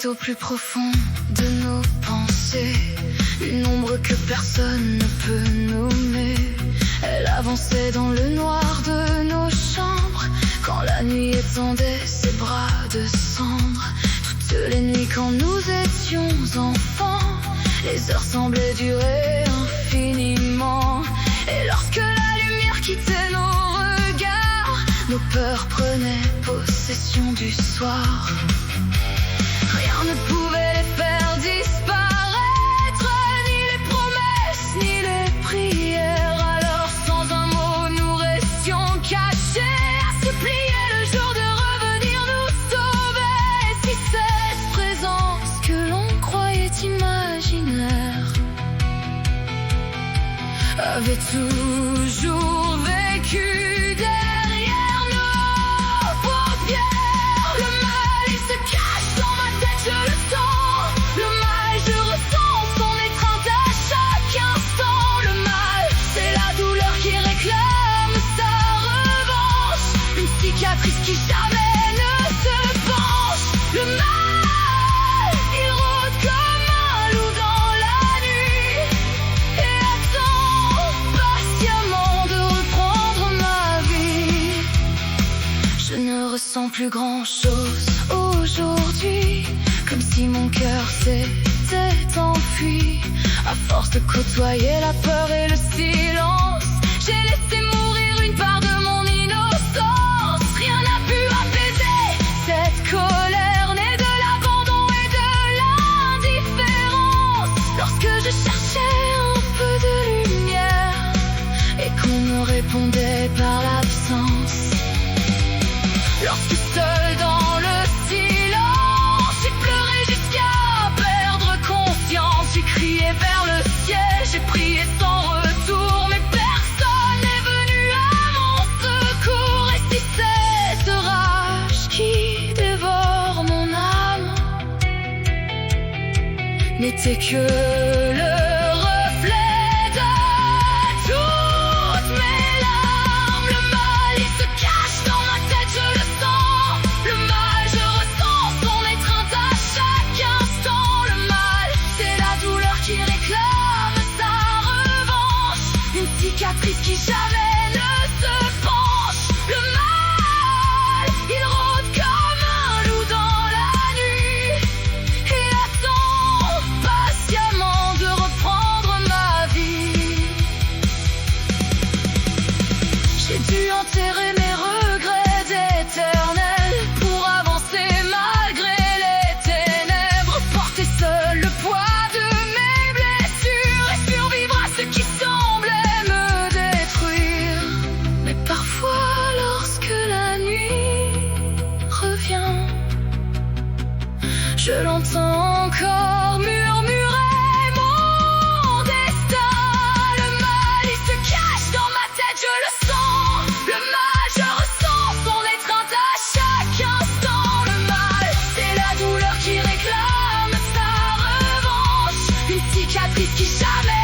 au plus profond de nos pensées, une ombre que personne ne peut nommer. Elle avançait dans le noir de nos chambres, quand la nuit étendait ses bras de cendre. Toutes les nuits quand nous étions enfants, les heures semblaient durer infiniment. Et lorsque la lumière quittait nos regards, nos peurs prenaient possession du soir. Rien ne pouvait les faire disparaître, ni les promesses, ni les prières. Alors sans un mot, nous restions cachés, à supplier le jour de revenir nous sauver. Et si cette présence que l'on croyait imaginaire avait toujours vécu derrière nos paupières. Le mal, il se cache dans ma tête, je le sens. Le mal, je ressens son étreinte à chaque instant. Le mal, c'est la douleur qui réclame sa revanche, une cicatrice qui jamais ne se penche. Le mal, il rôde comme un loup dans la nuit et attend patiemment de reprendre ma vie. Je ne ressens plus grand-chose aujourd'hui, comme si mon cœur s'était enfui. À force de côtoyer la peur et le silence, j'ai laissé mourir une part de mon innocence. Rien n'a pu apaiser cette colère née de l'abandon et de l'indifférence. Lorsque je cherchais un peu de lumière et qu'on me répondait par l'absence, lorsque seul dans le silence, j'ai pleuré jusqu'à perdre conscience. J'ai crié vers le ciel, j'ai prié sans retour, mais personne n'est venu à mon secours. Et si cette rage qui dévore mon âme n'était que le reflet de toutes mes larmes. Le mal, il se cache dans ma tête, je le sens. Le mal, je ressens son étreinte à chaque instant. Le mal, c'est la douleur qui réclame sa revanche, une cicatrice qui jamais ne se penche. Le mal, il rôde comme un loup dans la nuit et attend patiemment de reprendre ma vie. J'ai dû enterrer mes regrets éternels pour avancer malgré les ténèbres, porter seul le poids de mes blessures et survivre à ce qui semblait me détruire. Mais parfois, lorsque la nuit revient, je l'entends encore murmurer mon destin. Le mal, il se cache dans ma tête, je le sens. Le mal, je ressens son étreinte à chaque instant. Le mal, c'est la douleur qui réclame sa revanche, une cicatrice qui jamais